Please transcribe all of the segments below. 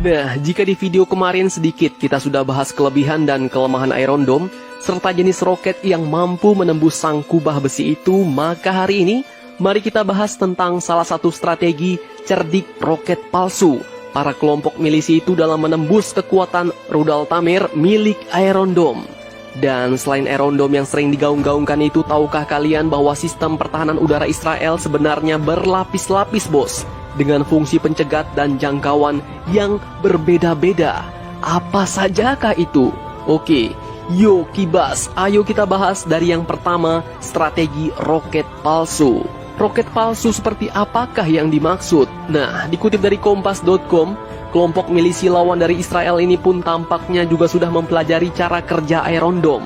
Nah, jika di video kemarin sedikit kita sudah bahas kelebihan dan kelemahan Iron Dome, serta jenis roket yang mampu menembus sang kubah besi itu, maka hari ini, mari kita bahas tentang salah satu strategi cerdik roket palsu para kelompok milisi itu dalam menembus kekuatan rudal Tamir milik Iron Dome. Dan selain Iron Dome yang sering digaung-gaungkan itu, tahukah kalian bahwa sistem pertahanan udara Israel sebenarnya berlapis-lapis, bos, dengan fungsi pencegat dan jangkauan yang berbeda-beda? Apa sajakah itu? Oke, yuk kibas, ayo kita bahas dari yang pertama, strategi roket palsu. Roket palsu seperti apakah yang dimaksud? Nah, dikutip dari Kompas.com, kelompok milisi lawan dari Israel ini pun tampaknya juga sudah mempelajari cara kerja Iron Dome,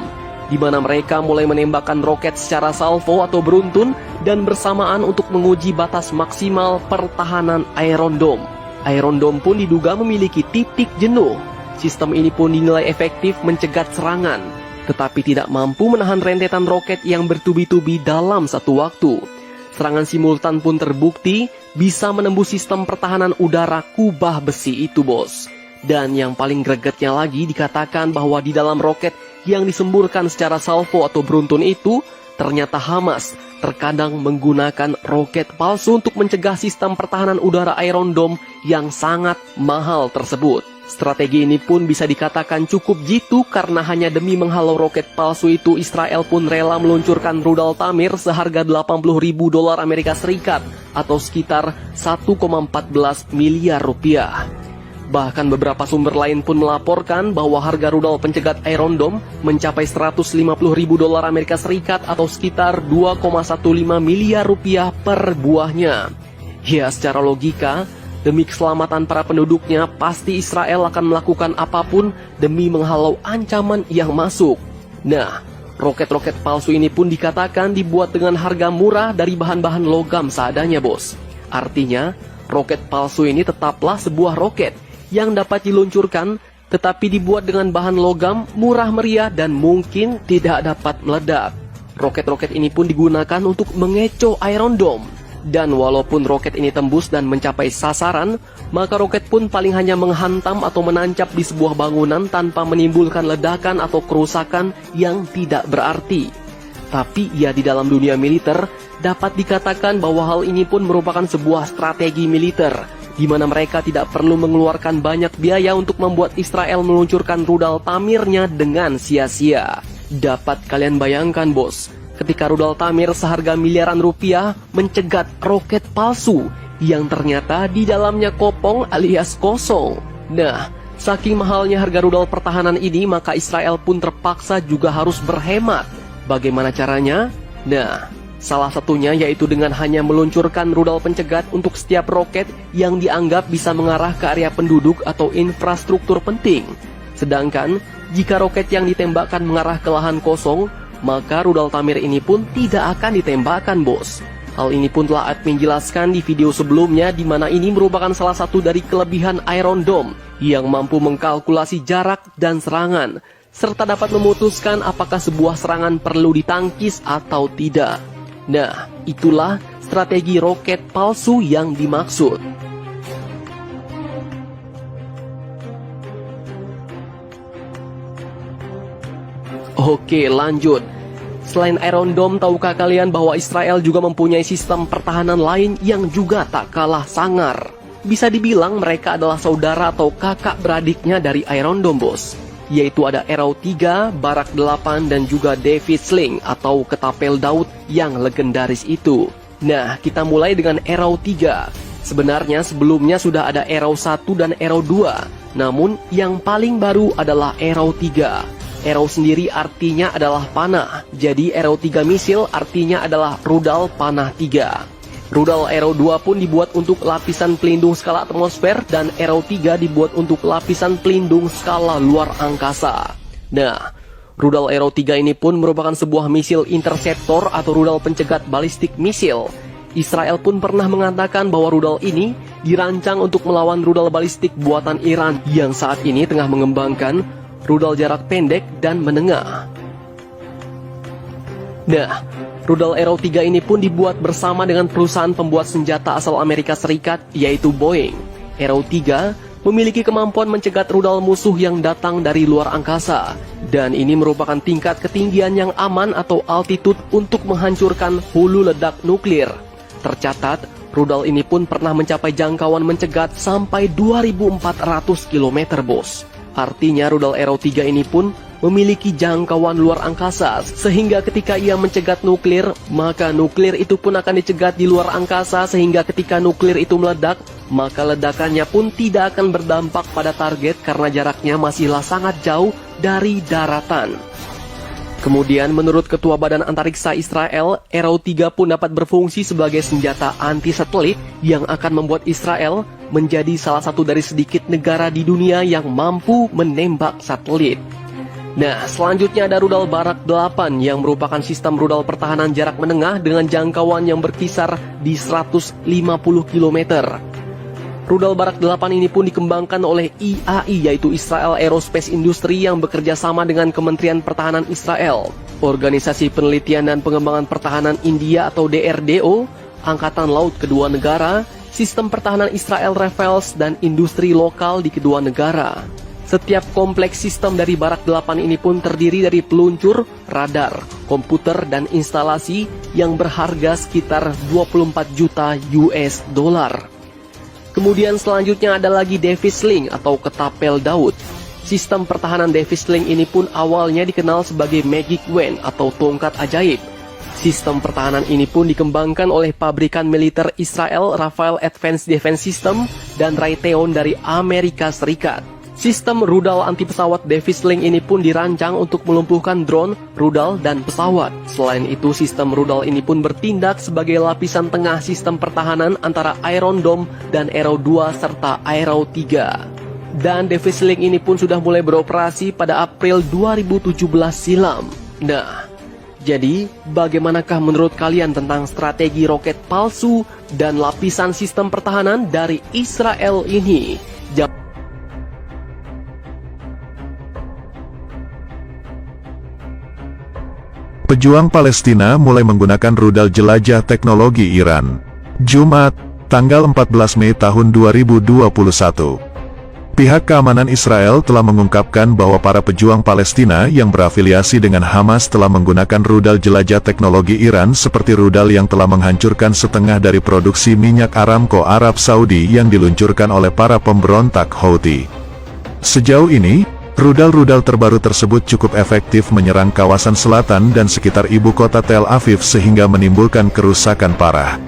di mana mereka mulai menembakkan roket secara salvo atau beruntun dan bersamaan untuk menguji batas maksimal pertahanan Iron Dome. Iron Dome pun diduga memiliki titik jenuh. Sistem ini pun dinilai efektif mencegat serangan, tetapi tidak mampu menahan rentetan roket yang bertubi-tubi dalam satu waktu. Serangan simultan pun terbukti bisa menembus sistem pertahanan udara kubah besi itu, bos. Dan yang paling gregetnya lagi, dikatakan bahwa di dalam roket yang disemburkan secara salvo atau beruntun itu, ternyata Hamas terkadang menggunakan roket palsu untuk mencegah sistem pertahanan udara Iron Dome yang sangat mahal tersebut. Strategi ini pun bisa dikatakan cukup jitu karena hanya demi menghalau roket palsu itu, Israel pun rela meluncurkan rudal Tamir seharga $80.000 Amerika Serikat atau sekitar 1,14 miliar rupiah. Bahkan beberapa sumber lain pun melaporkan bahwa harga rudal pencegat Iron Dome mencapai $150.000 Amerika Serikat atau sekitar 2,15 miliar rupiah per buahnya. Ya, secara logika, demi keselamatan para penduduknya, pasti Israel akan melakukan apapun demi menghalau ancaman yang masuk. Nah, roket-roket palsu ini pun dikatakan dibuat dengan harga murah dari bahan-bahan logam seadanya, bos. Artinya, roket palsu ini tetaplah sebuah roket yang dapat diluncurkan, tetapi dibuat dengan bahan logam murah meriah dan mungkin tidak dapat meledak. Roket-roket ini pun digunakan untuk mengecoh Iron Dome. Dan walaupun roket ini tembus dan mencapai sasaran, maka roket pun paling hanya menghantam atau menancap di sebuah bangunan tanpa menimbulkan ledakan atau kerusakan yang tidak berarti. Tapi ya, di dalam dunia militer dapat dikatakan bahwa hal ini pun merupakan sebuah strategi militer, di mana mereka tidak perlu mengeluarkan banyak biaya untuk membuat Israel meluncurkan rudal Tamirnya dengan sia-sia. Dapat kalian bayangkan, bos, ketika rudal Tamir seharga miliaran rupiah mencegat roket palsu yang ternyata di dalamnya kopong alias kosong. Nah, saking mahalnya harga rudal pertahanan ini, maka Israel pun terpaksa juga harus berhemat. Bagaimana caranya? Nah, salah satunya yaitu dengan hanya meluncurkan rudal pencegat untuk setiap roket yang dianggap bisa mengarah ke area penduduk atau infrastruktur penting. Sedangkan, jika roket yang ditembakkan mengarah ke lahan kosong, maka rudal Tamir ini pun tidak akan ditembakkan, bos. Hal ini pun telah admin jelaskan di video sebelumnya, di mana ini merupakan salah satu dari kelebihan Iron Dome yang mampu mengkalkulasi jarak dan serangan, serta dapat memutuskan apakah sebuah serangan perlu ditangkis atau tidak. Nah, itulah strategi roket palsu yang dimaksud. Oke, lanjut. Selain Iron Dome, tahukah kalian bahwa Israel juga mempunyai sistem pertahanan lain yang juga tak kalah sangar? Bisa dibilang mereka adalah saudara atau kakak beradiknya dari Iron Dome, bos. Yaitu ada Arrow 3, Barak 8, dan juga David Sling atau ketapel Daud yang legendaris itu. Nah, kita mulai dengan Arrow 3. Sebenarnya sebelumnya sudah ada Arrow 1 dan Arrow 2. Namun yang paling baru adalah Arrow 3. Arrow sendiri artinya adalah panah. Jadi Arrow 3 misil artinya adalah rudal panah 3. Rudal Arrow 2 pun dibuat untuk lapisan pelindung skala atmosfer dan Arrow 3 dibuat untuk lapisan pelindung skala luar angkasa. Nah, rudal Arrow 3 ini pun merupakan sebuah misil interceptor atau rudal pencegat balistik misil. Israel pun pernah mengatakan bahwa rudal ini dirancang untuk melawan rudal balistik buatan Iran yang saat ini tengah mengembangkan rudal jarak pendek dan menengah. Nah, rudal Arrow 3 ini pun dibuat bersama dengan perusahaan pembuat senjata asal Amerika Serikat yaitu Boeing. Arrow 3 memiliki kemampuan mencegat rudal musuh yang datang dari luar angkasa. Dan ini merupakan tingkat ketinggian yang aman atau altitude untuk menghancurkan hulu ledak nuklir. Tercatat, rudal ini pun pernah mencapai jangkauan mencegat sampai 2.400 km, bos. Artinya rudal Arrow 3 ini pun memiliki jangkauan luar angkasa, sehingga ketika ia mencegat nuklir, maka nuklir itu pun akan dicegat di luar angkasa, sehingga ketika nuklir itu meledak, maka ledakannya pun tidak akan berdampak pada target karena jaraknya masihlah sangat jauh dari daratan. Kemudian menurut Ketua Badan Antariksa Israel, Arrow 3 pun dapat berfungsi sebagai senjata anti-satelit yang akan membuat Israel menjadi salah satu dari sedikit negara di dunia yang mampu menembak satelit. Nah, selanjutnya ada rudal Barak 8 yang merupakan sistem rudal pertahanan jarak menengah dengan jangkauan yang berkisar di 150 km. Rudal Barak 8 ini pun dikembangkan oleh IAI, yaitu Israel Aerospace Industry, yang bekerja sama dengan Kementerian Pertahanan Israel, Organisasi Penelitian dan Pengembangan Pertahanan India atau DRDO, Angkatan Laut kedua negara, Sistem Pertahanan Israel Rafales, dan industri lokal di kedua negara. Setiap kompleks sistem dari Barak 8 ini pun terdiri dari peluncur, radar, komputer, dan instalasi yang berharga sekitar 24 juta US dollar. Kemudian selanjutnya ada lagi Davis Link atau ketapel Daud. Sistem pertahanan Davis Link ini pun awalnya dikenal sebagai Magic Wand atau tongkat ajaib. Sistem pertahanan ini pun dikembangkan oleh pabrikan militer Israel Rafael Advanced Defense System dan Raytheon dari Amerika Serikat. Sistem rudal anti-pesawat Davis Link ini pun dirancang untuk melumpuhkan drone, rudal, dan pesawat. Selain itu, sistem rudal ini pun bertindak sebagai lapisan tengah sistem pertahanan antara Iron Dome dan Arrow 2 serta Arrow 3. Dan Davis Link ini pun sudah mulai beroperasi pada April 2017 silam. Nah, jadi bagaimanakah menurut kalian tentang strategi roket palsu dan lapisan sistem pertahanan dari Israel ini? Pejuang Palestina mulai menggunakan rudal jelajah teknologi Iran. Jumat, tanggal 14 Mei tahun 2021. Pihak keamanan Israel telah mengungkapkan bahwa para pejuang Palestina yang berafiliasi dengan Hamas telah menggunakan rudal jelajah teknologi Iran seperti rudal yang telah menghancurkan setengah dari produksi minyak Aramco Arab Saudi yang diluncurkan oleh para pemberontak Houthi. Sejauh ini, rudal-rudal terbaru tersebut cukup efektif menyerang kawasan selatan dan sekitar ibu kota Tel Aviv sehingga menimbulkan kerusakan parah.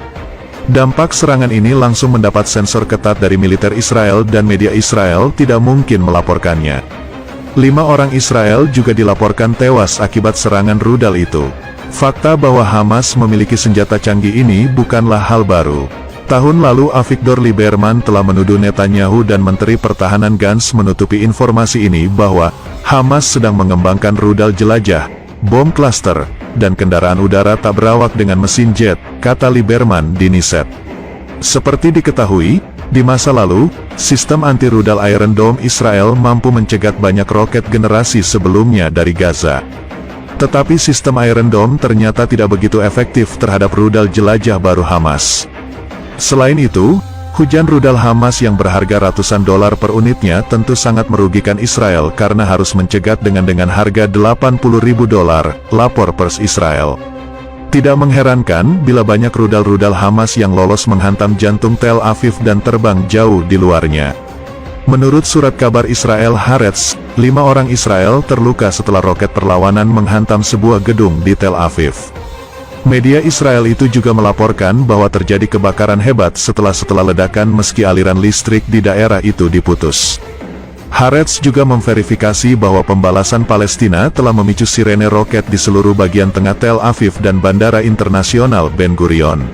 Dampak serangan ini langsung mendapat sensor ketat dari militer Israel dan media Israel tidak mungkin melaporkannya. 5 orang Israel juga dilaporkan tewas akibat serangan rudal itu. Fakta bahwa Hamas memiliki senjata canggih ini bukanlah hal baru. Tahun lalu Avigdor Lieberman telah menuduh Netanyahu dan Menteri Pertahanan Gantz menutupi informasi ini bahwa Hamas sedang mengembangkan rudal jelajah, bom klaster, dan kendaraan udara tak berawak dengan mesin jet, kata Lieberman di Knesset. Seperti diketahui, di masa lalu, sistem anti-rudal Iron Dome Israel mampu mencegat banyak roket generasi sebelumnya dari Gaza. Tetapi sistem Iron Dome ternyata tidak begitu efektif terhadap rudal jelajah baru Hamas. Selain itu, hujan rudal Hamas yang berharga ratusan dolar per unitnya tentu sangat merugikan Israel karena harus mencegat dengan harga 80.000 dolar, lapor Pers Israel. Tidak mengherankan bila banyak rudal-rudal Hamas yang lolos menghantam jantung Tel Aviv dan terbang jauh di luarnya. Menurut surat kabar Israel Haaretz, 5 orang Israel terluka setelah roket perlawanan menghantam sebuah gedung di Tel Aviv. Media Israel itu juga melaporkan bahwa terjadi kebakaran hebat setelah ledakan meski aliran listrik di daerah itu diputus. Haaretz juga memverifikasi bahwa pembalasan Palestina telah memicu sirene roket di seluruh bagian tengah Tel Aviv dan Bandara Internasional Ben Gurion.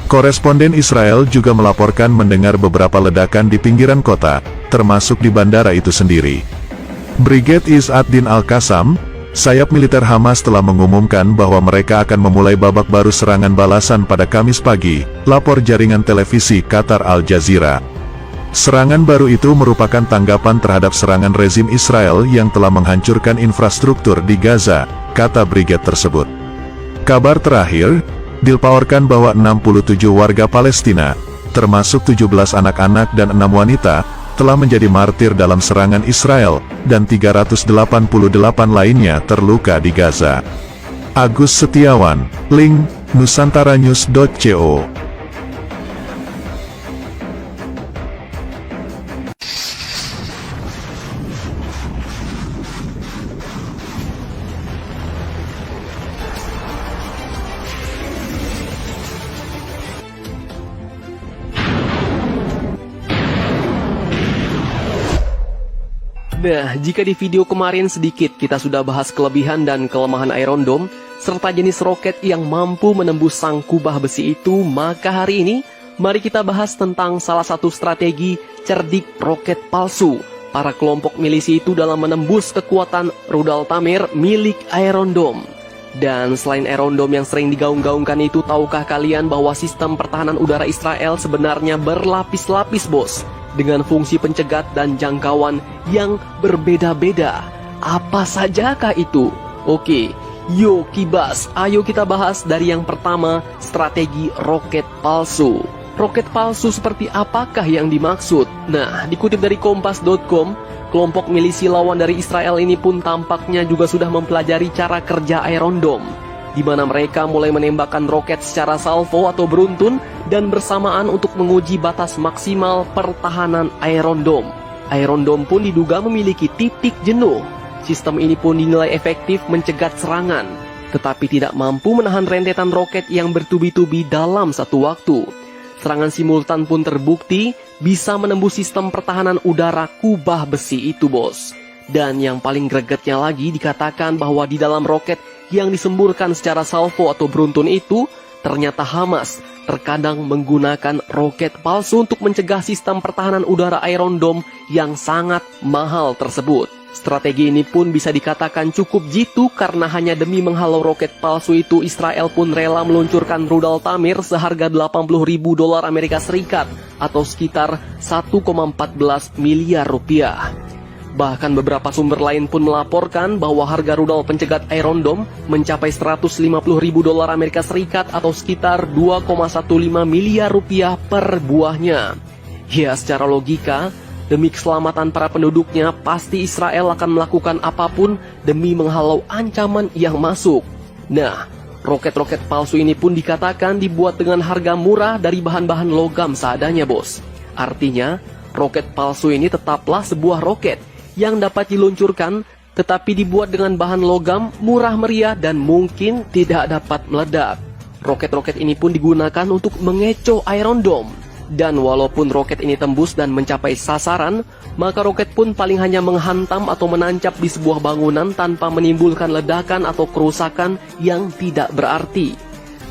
Koresponden Israel juga melaporkan mendengar beberapa ledakan di pinggiran kota, termasuk di bandara itu sendiri. Brigade Izz-ad-Din Al-Qassam, sayap militer Hamas telah mengumumkan bahwa mereka akan memulai babak baru serangan balasan pada Kamis pagi, lapor jaringan televisi Qatar Al Jazeera. Serangan baru itu merupakan tanggapan terhadap serangan rezim Israel yang telah menghancurkan infrastruktur di Gaza, kata brigade tersebut. Kabar terakhir, dilaporkan bahwa 67 warga Palestina, termasuk 17 anak-anak dan 6 wanita, telah menjadi martir dalam serangan Israel, dan 388 lainnya terluka di Gaza. Agus Setiawan, link, nusantaranews.co. Nah, jika di video kemarin sedikit kita sudah bahas kelebihan dan kelemahan Iron Dome, serta jenis roket yang mampu menembus sang kubah besi itu, maka hari ini, mari kita bahas tentang salah satu strategi cerdik roket palsu para kelompok milisi itu dalam menembus kekuatan rudal Tamir milik Iron Dome. Dan selain Iron Dome yang sering digaung-gaungkan itu, tahukah kalian bahwa sistem pertahanan udara Israel sebenarnya berlapis-lapis, bos? Dengan fungsi pencegat dan jangkauan yang berbeda-beda. Apa sajakah itu? Oke, yuk kibas, ayo kita bahas dari yang pertama, strategi roket palsu. Roket palsu seperti apakah yang dimaksud? Nah, dikutip dari kompas.com, kelompok milisi lawan dari Israel ini pun tampaknya juga sudah mempelajari cara kerja Iron Dome, di mana mereka mulai menembakkan roket secara salvo atau beruntun dan bersamaan untuk menguji batas maksimal pertahanan Iron Dome. Iron Dome pun diduga memiliki titik jenuh. Sistem ini pun dinilai efektif mencegat serangan, tetapi tidak mampu menahan rentetan roket yang bertubi-tubi dalam satu waktu. Serangan simultan pun terbukti bisa menembus sistem pertahanan udara kubah besi itu, bos. Dan yang paling gregetnya lagi, dikatakan bahwa di dalam roket yang disemburkan secara salvo atau beruntun itu, ternyata Hamas terkadang menggunakan roket palsu untuk mencegah sistem pertahanan udara Iron Dome yang sangat mahal tersebut. Strategi ini pun bisa dikatakan cukup jitu karena hanya demi menghalau roket palsu itu, Israel pun rela meluncurkan rudal Tamir seharga $80.000 Amerika Serikat atau sekitar 1,14 miliar rupiah. Bahkan beberapa sumber lain pun melaporkan bahwa harga rudal pencegat Iron Dome mencapai $150.000 Amerika Serikat atau sekitar 2,15 miliar rupiah per buahnya. Ya, secara logika, demi keselamatan para penduduknya, pasti Israel akan melakukan apapun demi menghalau ancaman yang masuk. Nah, roket-roket palsu ini pun dikatakan dibuat dengan harga murah dari bahan-bahan logam seadanya, bos. Artinya, roket palsu ini tetaplah sebuah roket yang dapat diluncurkan, tetapi dibuat dengan bahan logam murah meriah dan mungkin tidak dapat meledak. Roket-roket ini pun digunakan untuk mengecoh Iron Dome. Dan walaupun roket ini tembus dan mencapai sasaran, maka roket pun paling hanya menghantam atau menancap di sebuah bangunan tanpa menimbulkan ledakan atau kerusakan yang tidak berarti.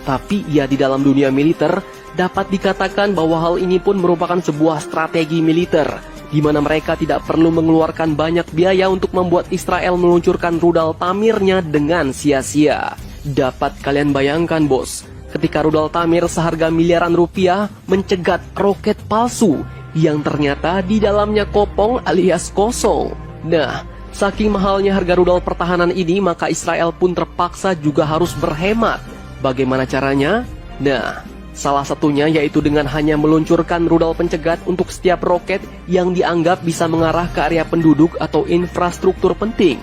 Tapi ya, di dalam dunia militer, dapat dikatakan bahwa hal ini pun merupakan sebuah strategi militer, di mana mereka tidak perlu mengeluarkan banyak biaya untuk membuat Israel meluncurkan rudal Tamirnya dengan sia-sia. Dapat kalian bayangkan, bos, ketika rudal Tamir seharga miliaran rupiah mencegat roket palsu yang ternyata di dalamnya kopong alias kosong. Nah, saking mahalnya harga rudal pertahanan ini, maka Israel pun terpaksa juga harus berhemat. Bagaimana caranya? Nah, salah satunya yaitu dengan hanya meluncurkan rudal pencegat untuk setiap roket yang dianggap bisa mengarah ke area penduduk atau infrastruktur penting.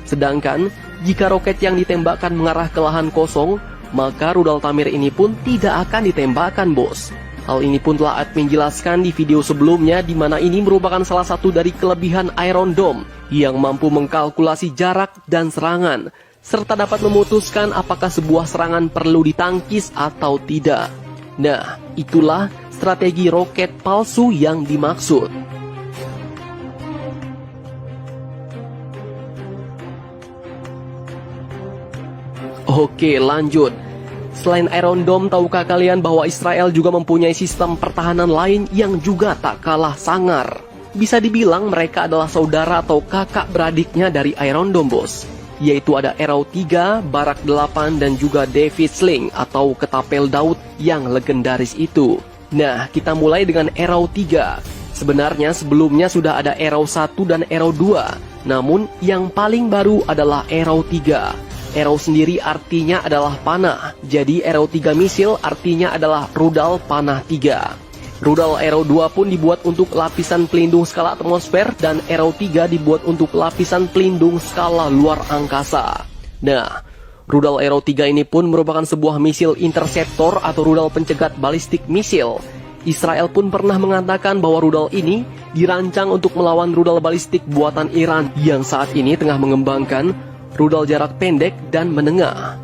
Sedangkan, jika roket yang ditembakkan mengarah ke lahan kosong, maka rudal Tamir ini pun tidak akan ditembakkan, bos. Hal ini pun telah admin jelaskan di video sebelumnya, di mana ini merupakan salah satu dari kelebihan Iron Dome yang mampu mengkalkulasi jarak dan serangan, serta dapat memutuskan apakah sebuah serangan perlu ditangkis atau tidak. Nah, itulah strategi roket palsu yang dimaksud. Oke, lanjut. Selain Iron Dome, tahukah kalian bahwa Israel juga mempunyai sistem pertahanan lain yang juga tak kalah sangar? Bisa dibilang mereka adalah saudara atau kakak beradiknya dari Iron Dome, bos. Yaitu ada Arrow 3, Barak 8, dan juga David Sling atau ketapel Daud yang legendaris itu. Nah, kita mulai dengan Arrow 3. Sebenarnya sebelumnya sudah ada Arrow 1 dan Arrow 2. Namun yang paling baru adalah Arrow 3. Arrow sendiri artinya adalah panah. Jadi Arrow 3 misil artinya adalah rudal panah 3. Rudal Arrow 2 pun dibuat untuk lapisan pelindung skala atmosfer dan Arrow 3 dibuat untuk lapisan pelindung skala luar angkasa. Nah, rudal Arrow 3 ini pun merupakan sebuah misil interceptor atau rudal pencegat balistik misil. Israel pun pernah mengatakan bahwa rudal ini dirancang untuk melawan rudal balistik buatan Iran yang saat ini tengah mengembangkan rudal jarak pendek dan menengah.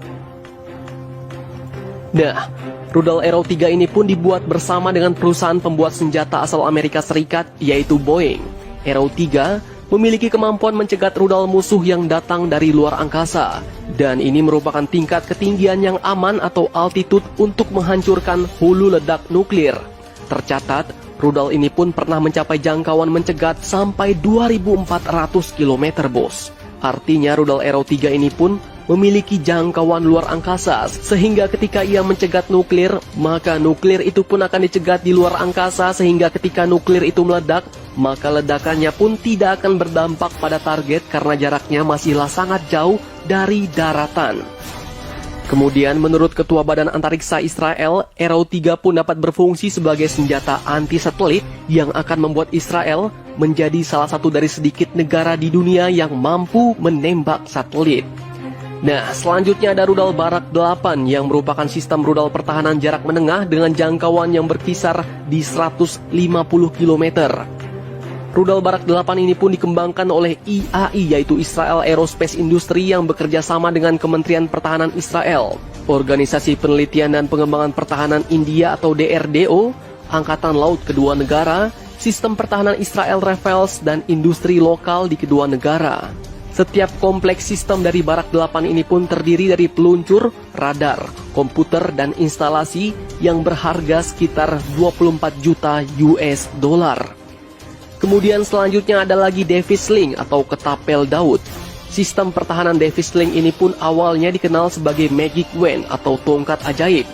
Nah, rudal Arrow 3 ini pun dibuat bersama dengan perusahaan pembuat senjata asal Amerika Serikat, yaitu Boeing. Arrow 3 memiliki kemampuan mencegat rudal musuh yang datang dari luar angkasa, dan ini merupakan tingkat ketinggian yang aman atau altitude untuk menghancurkan hulu ledak nuklir. Tercatat, rudal ini pun pernah mencapai jangkauan mencegat sampai 2.400 km, bos. Artinya rudal Arrow 3 ini pun memiliki jangkauan luar angkasa, sehingga ketika ia mencegat nuklir, maka nuklir itu pun akan dicegat di luar angkasa, sehingga ketika nuklir itu meledak, maka ledakannya pun tidak akan berdampak pada target karena jaraknya masihlah sangat jauh dari daratan. Kemudian menurut Ketua Badan Antariksa Israel, Arrow 3 pun dapat berfungsi sebagai senjata anti-satelit yang akan membuat Israel menjadi salah satu dari sedikit negara di dunia yang mampu menembak satelit. Nah, selanjutnya ada rudal Barak 8 yang merupakan sistem rudal pertahanan jarak menengah dengan jangkauan yang berkisar di 150 km. Rudal Barak 8 ini pun dikembangkan oleh IAI, yaitu Israel Aerospace Industry, yang bekerja sama dengan Kementerian Pertahanan Israel, Organisasi Penelitian dan Pengembangan Pertahanan India atau DRDO, Angkatan Laut kedua negara, Sistem Pertahanan Israel Rafales, dan industri lokal di kedua negara. Setiap kompleks sistem dari Barak 8 ini pun terdiri dari peluncur, radar, komputer, dan instalasi yang berharga sekitar 24 juta US dollar. Kemudian selanjutnya ada lagi Davis Link atau ketapel Daud. Sistem pertahanan Davis Link ini pun awalnya dikenal sebagai Magic Wand atau tongkat ajaib.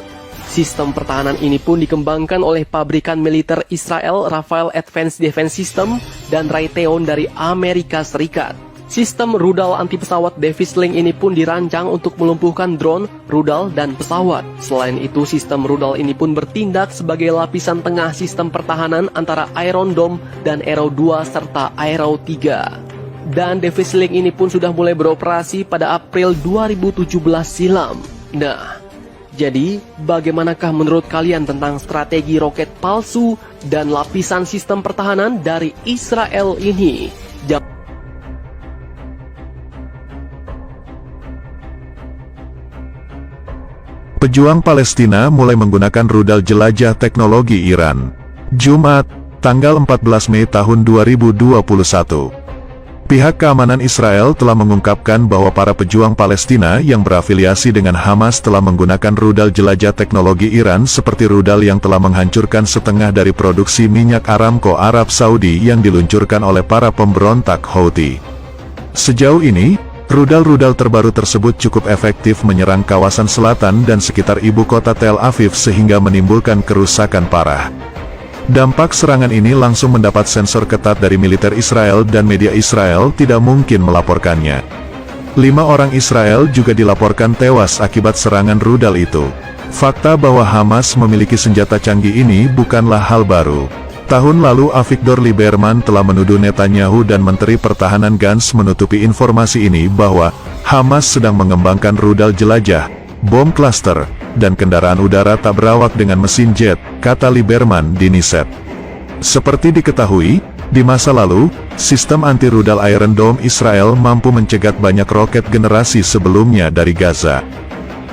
Sistem pertahanan ini pun dikembangkan oleh pabrikan militer Israel Rafael Advanced Defense System dan Raytheon dari Amerika Serikat. Sistem rudal anti-pesawat Davis Link ini pun dirancang untuk melumpuhkan drone, rudal, dan pesawat. Selain itu, sistem rudal ini pun bertindak sebagai lapisan tengah sistem pertahanan antara Iron Dome dan Arrow 2 serta Arrow 3. Dan Davis Link ini pun sudah mulai beroperasi pada April 2017 silam. Nah, jadi bagaimanakah menurut kalian tentang strategi roket palsu dan lapisan sistem pertahanan dari Israel ini? Pejuang Palestina mulai menggunakan rudal jelajah teknologi Iran. Jumat, tanggal 14 Mei tahun 2021. Pihak keamanan Israel telah mengungkapkan bahwa para pejuang Palestina yang berafiliasi dengan Hamas telah menggunakan rudal jelajah teknologi Iran seperti rudal yang telah menghancurkan setengah dari produksi minyak Aramco Arab Saudi yang diluncurkan oleh para pemberontak Houthi. Sejauh ini, rudal-rudal terbaru tersebut cukup efektif menyerang kawasan selatan dan sekitar ibu kota Tel Aviv sehingga menimbulkan kerusakan parah. Dampak serangan ini langsung mendapat sensor ketat dari militer Israel dan media Israel tidak mungkin melaporkannya. 5 orang Israel juga dilaporkan tewas akibat serangan rudal itu. Fakta bahwa Hamas memiliki senjata canggih ini bukanlah hal baru. Tahun lalu Avigdor Lieberman telah menuduh Netanyahu dan Menteri Pertahanan Gantz menutupi informasi ini bahwa Hamas sedang mengembangkan rudal jelajah, bom klaster, dan kendaraan udara tak berawak dengan mesin jet, kata Lieberman di Knesset. Seperti diketahui, di masa lalu, sistem anti-rudal Iron Dome Israel mampu mencegat banyak roket generasi sebelumnya dari Gaza.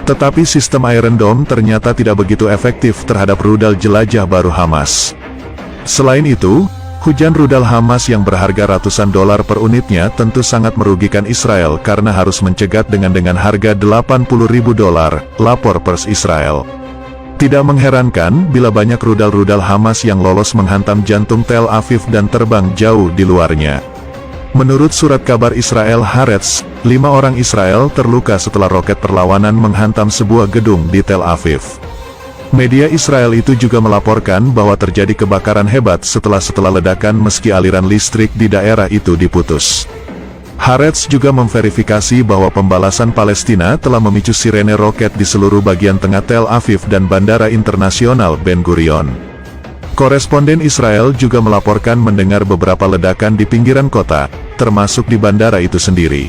Tetapi sistem Iron Dome ternyata tidak begitu efektif terhadap rudal jelajah baru Hamas. Selain itu, hujan rudal Hamas yang berharga ratusan dolar per unitnya tentu sangat merugikan Israel karena harus mencegat dengan harga $80.000, lapor Pers Israel. Tidak mengherankan bila banyak rudal-rudal Hamas yang lolos menghantam jantung Tel Aviv dan terbang jauh di luarnya. Menurut surat kabar Israel Haaretz, 5 orang Israel terluka setelah roket perlawanan menghantam sebuah gedung di Tel Aviv. Media Israel itu juga melaporkan bahwa terjadi kebakaran hebat setelah ledakan meski aliran listrik di daerah itu diputus. Haaretz juga memverifikasi bahwa pembalasan Palestina telah memicu sirene roket di seluruh bagian tengah Tel Aviv dan Bandara Internasional Ben Gurion. Koresponden Israel juga melaporkan mendengar beberapa ledakan di pinggiran kota, termasuk di bandara itu sendiri.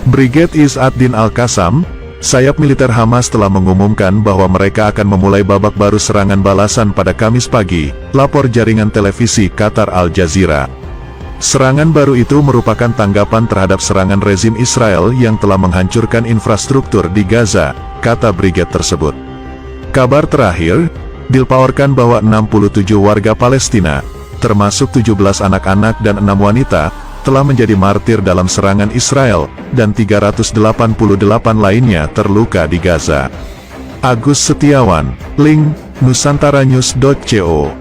Brigade Is ad-Din Al-Qassam, sayap militer Hamas telah mengumumkan bahwa mereka akan memulai babak baru serangan balasan pada Kamis pagi, lapor jaringan televisi Qatar Al Jazeera. Serangan baru itu merupakan tanggapan terhadap serangan rezim Israel yang telah menghancurkan infrastruktur di Gaza, kata brigade tersebut. Kabar terakhir dilaporkan bahwa 67 warga Palestina, termasuk 17 anak-anak dan 6 wanita, telah menjadi martir dalam serangan Israel, dan 388 lainnya terluka di Gaza. Agus Setiawan, link, nusantarannews.co.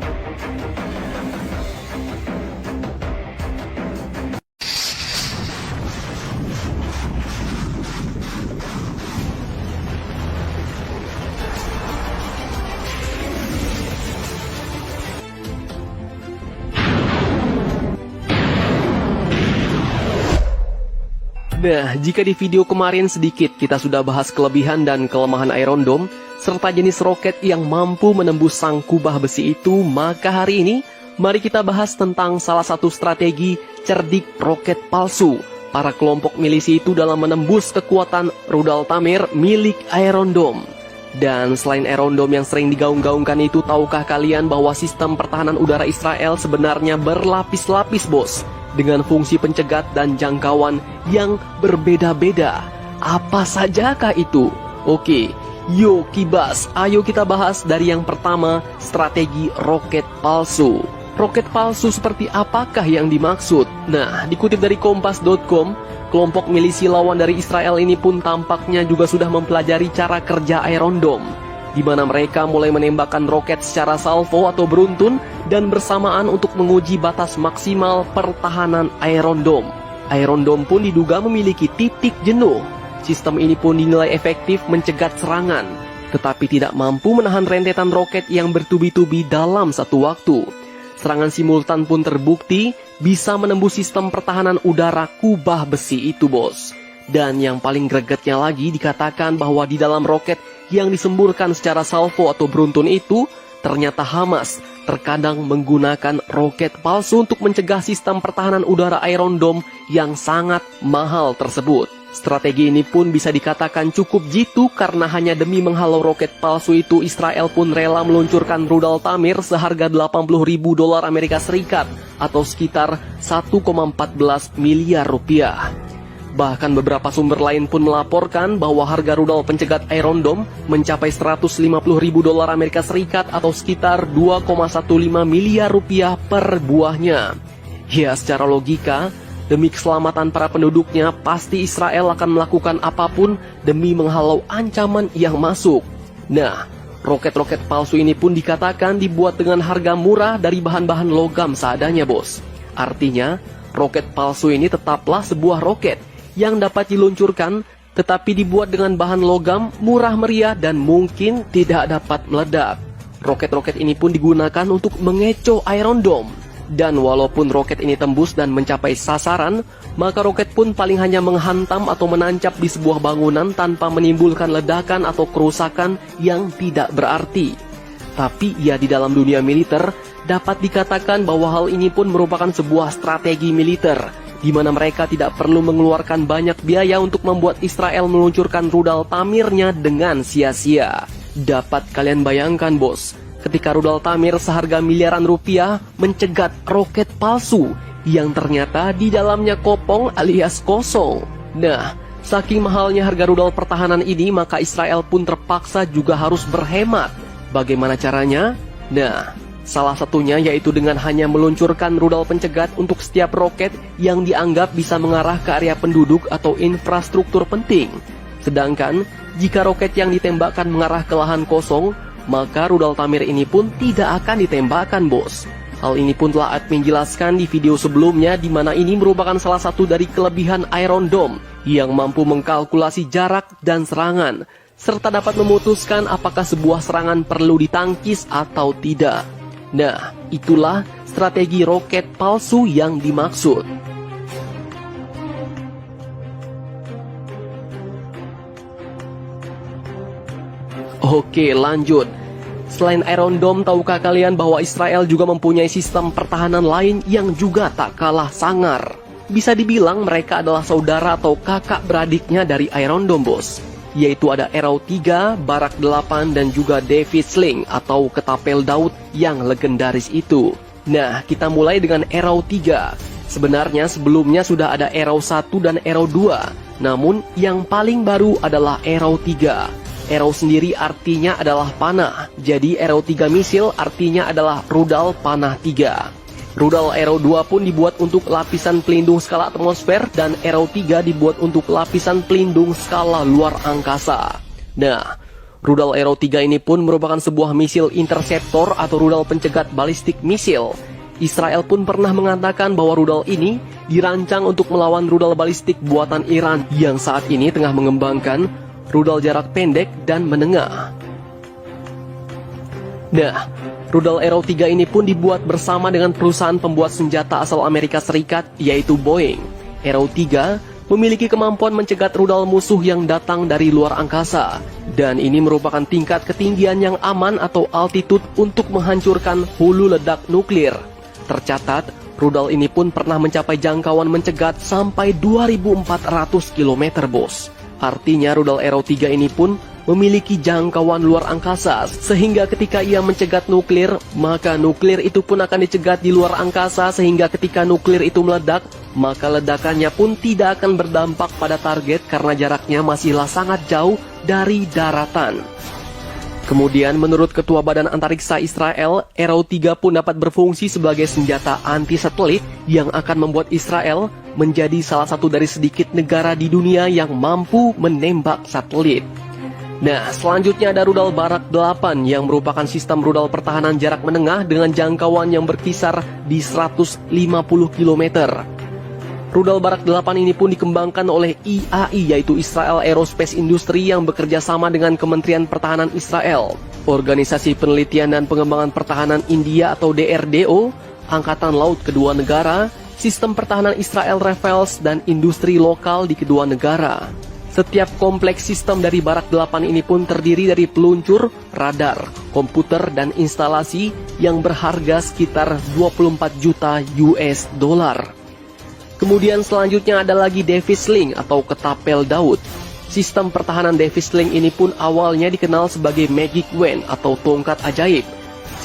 Nah, jika di video kemarin sedikit kita sudah bahas kelebihan dan kelemahan Iron Dome, serta jenis roket yang mampu menembus sang kubah besi itu, maka hari ini, mari kita bahas tentang salah satu strategi cerdik roket palsu para kelompok milisi itu dalam menembus kekuatan rudal Tamir milik Iron Dome. Dan selain Iron Dome yang sering digaung-gaungkan itu, tahukah kalian bahwa sistem pertahanan udara Israel sebenarnya berlapis-lapis, bos? Dengan fungsi pencegat dan jangkauan yang berbeda-beda. Apa sajakah itu? Oke, yuk kibas, ayo kita bahas dari yang pertama, strategi roket palsu. Roket palsu seperti apakah yang dimaksud? Nah, dikutip dari Kompas.com, kelompok milisi lawan dari Israel ini pun tampaknya juga sudah mempelajari cara kerja Iron Dome, di mana mereka mulai menembakkan roket secara salvo atau beruntun dan bersamaan untuk menguji batas maksimal pertahanan Iron Dome. Iron Dome pun diduga memiliki titik jenuh. Sistem ini pun dinilai efektif mencegat serangan, tetapi tidak mampu menahan rentetan roket yang bertubi-tubi dalam satu waktu. Serangan simultan pun terbukti bisa menembus sistem pertahanan udara kubah besi itu, bos. Dan yang paling gregetnya lagi, dikatakan bahwa di dalam roket yang disemburkan secara salvo atau beruntun itu, ternyata Hamas terkadang menggunakan roket palsu untuk mencegah sistem pertahanan udara Iron Dome yang sangat mahal tersebut. Strategi ini pun bisa dikatakan cukup jitu karena hanya demi menghalau roket palsu itu, Israel pun rela meluncurkan rudal Tamir seharga $80.000 Amerika Serikat atau sekitar 1,14 miliar rupiah. Bahkan beberapa sumber lain pun melaporkan bahwa harga rudal pencegat Iron Dome mencapai $150.000 Amerika Serikat atau sekitar 2,15 miliar rupiah per buahnya. Ya, secara logika, demi keselamatan para penduduknya, pasti Israel akan melakukan apapun demi menghalau ancaman yang masuk. Nah, roket-roket palsu ini pun dikatakan dibuat dengan harga murah dari bahan-bahan logam seadanya, bos. Artinya, roket palsu ini tetaplah sebuah roket yang dapat diluncurkan, tetapi dibuat dengan bahan logam, murah meriah, dan mungkin tidak dapat meledak. Roket-roket ini pun digunakan untuk mengecoh Iron Dome. Dan walaupun roket ini tembus dan mencapai sasaran, maka roket pun paling hanya menghantam atau menancap di sebuah bangunan tanpa menimbulkan ledakan atau kerusakan yang tidak berarti. Tapi ya, di dalam dunia militer, dapat dikatakan bahwa hal ini pun merupakan sebuah strategi militer, di mana mereka tidak perlu mengeluarkan banyak biaya untuk membuat Israel meluncurkan rudal Tamirnya dengan sia-sia. Dapat kalian bayangkan, bos, ketika rudal Tamir seharga miliaran rupiah mencegat roket palsu yang ternyata di dalamnya kopong alias kosong. Nah, saking mahalnya harga rudal pertahanan ini, maka Israel pun terpaksa juga harus berhemat. Bagaimana caranya? Nah, salah satunya yaitu dengan hanya meluncurkan rudal pencegat untuk setiap roket yang dianggap bisa mengarah ke area penduduk atau infrastruktur penting. Sedangkan, jika roket yang ditembakkan mengarah ke lahan kosong, maka rudal Tamir ini pun tidak akan ditembakkan, bos. Hal ini pun telah admin jelaskan di video sebelumnya, di mana ini merupakan salah satu dari kelebihan Iron Dome yang mampu mengkalkulasi jarak dan serangan, serta dapat memutuskan apakah sebuah serangan perlu ditangkis atau tidak. Nah, itulah strategi roket palsu yang dimaksud. Oke, lanjut. Selain Iron Dome, tahukah kalian bahwa Israel juga mempunyai sistem pertahanan lain yang juga tak kalah sangar? Bisa dibilang mereka adalah saudara atau kakak beradiknya dari Iron Dome, bos. Yaitu ada Arrow 3, Barak 8, dan juga David Sling atau ketapel Daud yang legendaris itu. Nah, kita mulai dengan Arrow 3. Sebenarnya sebelumnya sudah ada Arrow 1 dan Arrow 2. Namun yang paling baru adalah Arrow 3. Arrow sendiri artinya adalah panah. Jadi Arrow 3 misil artinya adalah rudal panah 3. Rudal Arrow 2 pun dibuat untuk lapisan pelindung skala atmosfer dan Arrow 3 dibuat untuk lapisan pelindung skala luar angkasa. Nah, rudal Arrow 3 ini pun merupakan sebuah misil interceptor atau rudal pencegat balistik misil. Israel pun pernah mengatakan bahwa rudal ini dirancang untuk melawan rudal balistik buatan Iran yang saat ini tengah mengembangkan rudal jarak pendek dan menengah. Nah, rudal Arrow 3 ini pun dibuat bersama dengan perusahaan pembuat senjata asal Amerika Serikat, yaitu Boeing. Arrow 3 memiliki kemampuan mencegat rudal musuh yang datang dari luar angkasa. Dan ini merupakan tingkat ketinggian yang aman atau altitude untuk menghancurkan hulu ledak nuklir. Tercatat, rudal ini pun pernah mencapai jangkauan mencegat sampai 2.400 km, bos. Artinya rudal Arrow 3 ini pun memiliki jangkauan luar angkasa, sehingga ketika ia mencegat nuklir, maka nuklir itu pun akan dicegat di luar angkasa, sehingga ketika nuklir itu meledak, maka ledakannya pun tidak akan berdampak pada target karena jaraknya masihlah sangat jauh dari daratan. Kemudian menurut Ketua Badan Antariksa Israel, Arrow 3 pun dapat berfungsi sebagai senjata anti-satelit yang akan membuat Israel menjadi salah satu dari sedikit negara di dunia yang mampu menembak satelit. Nah, selanjutnya ada rudal Barak 8 yang merupakan sistem rudal pertahanan jarak menengah dengan jangkauan yang berkisar di 150 km. Rudal Barak 8 ini pun dikembangkan oleh IAI, yaitu Israel Aerospace Industry, yang bekerja sama dengan Kementerian Pertahanan Israel, Organisasi Penelitian dan Pengembangan Pertahanan India atau DRDO, Angkatan Laut kedua negara, Sistem Pertahanan Israel Rifles, dan industri lokal di kedua negara. Setiap kompleks sistem dari Barak 8 ini pun terdiri dari peluncur, radar, komputer, dan instalasi yang berharga sekitar 24 juta US dollar. Kemudian selanjutnya ada lagi David Sling atau ketapel Daud. Sistem pertahanan David Sling ini pun awalnya dikenal sebagai Magic Wand atau tongkat ajaib.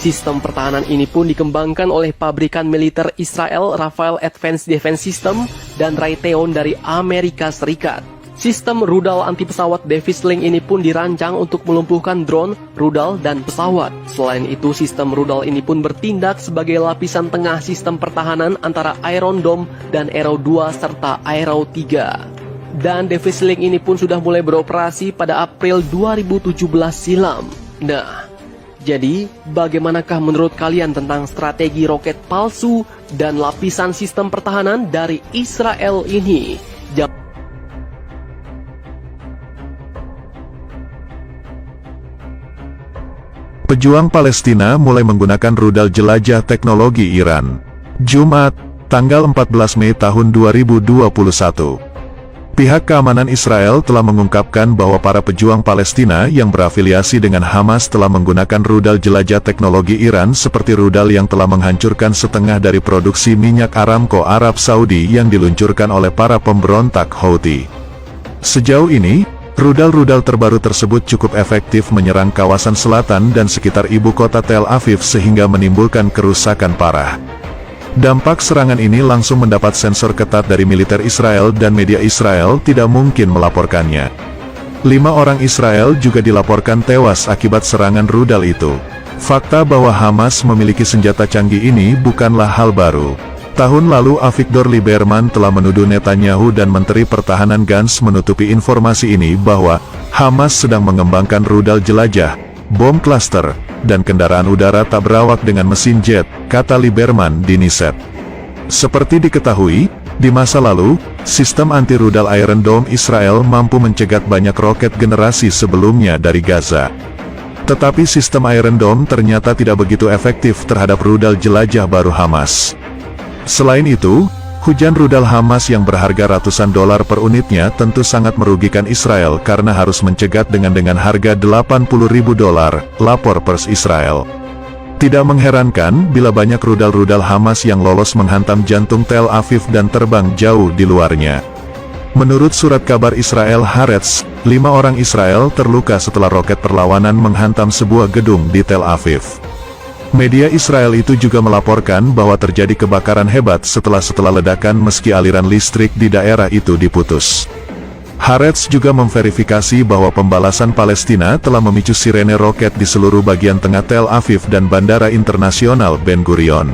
Sistem pertahanan ini pun dikembangkan oleh pabrikan militer Israel Rafael Advanced Defense System dan Raytheon dari Amerika Serikat. Sistem rudal anti-pesawat David Sling ini pun dirancang untuk melumpuhkan drone, rudal, dan pesawat. Selain itu, sistem rudal ini pun bertindak sebagai lapisan tengah sistem pertahanan antara Iron Dome dan Arrow 2 serta Arrow 3. Dan David Sling ini pun sudah mulai beroperasi pada April 2017 silam. Nah, jadi bagaimanakah menurut kalian tentang strategi roket palsu dan lapisan sistem pertahanan dari Israel ini? Pejuang Palestina mulai menggunakan rudal jelajah teknologi Iran. Jumat, tanggal 14 Mei tahun 2021. Pihak keamanan Israel telah mengungkapkan bahwa para pejuang Palestina yang berafiliasi dengan Hamas telah menggunakan rudal jelajah teknologi Iran seperti rudal yang telah menghancurkan setengah dari produksi minyak Aramco Arab Saudi yang diluncurkan oleh para pemberontak Houthi. Sejauh ini, rudal-rudal terbaru tersebut cukup efektif menyerang kawasan selatan dan sekitar ibu kota Tel Aviv sehingga menimbulkan kerusakan parah. Dampak serangan ini langsung mendapat sensor ketat dari militer Israel dan media Israel tidak mungkin melaporkannya. 5 orang Israel juga dilaporkan tewas akibat serangan rudal itu. Fakta bahwa Hamas memiliki senjata canggih ini bukanlah hal baru. Tahun lalu Avigdor Lieberman telah menuduh Netanyahu dan Menteri Pertahanan Gantz menutupi informasi ini bahwa Hamas sedang mengembangkan rudal jelajah, bom klaster, dan kendaraan udara tak berawak dengan mesin jet, kata Lieberman di Knesset. Seperti diketahui, di masa lalu, sistem anti-rudal Iron Dome Israel mampu mencegat banyak roket generasi sebelumnya dari Gaza. Tetapi sistem Iron Dome ternyata tidak begitu efektif terhadap rudal jelajah baru Hamas. Selain itu, Hujan rudal Hamas yang berharga ratusan dolar per unitnya tentu sangat merugikan Israel karena harus mencegat dengan harga 80.000 dolar, lapor Pers Israel. Tidak mengherankan bila banyak rudal-rudal Hamas yang lolos menghantam jantung Tel Aviv dan terbang jauh di luarnya. Menurut surat kabar Israel Haaretz, 5 orang Israel terluka setelah roket perlawanan menghantam sebuah gedung di Tel Aviv. Media Israel itu juga melaporkan bahwa terjadi kebakaran hebat setelah ledakan meski aliran listrik di daerah itu diputus. Haaretz juga memverifikasi bahwa pembalasan Palestina telah memicu sirene roket di seluruh bagian tengah Tel Aviv dan Bandara Internasional Ben Gurion.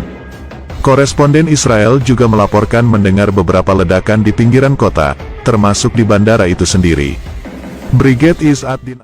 Koresponden Israel juga melaporkan mendengar beberapa ledakan di pinggiran kota, termasuk di bandara itu sendiri. Brigade Is ad-Din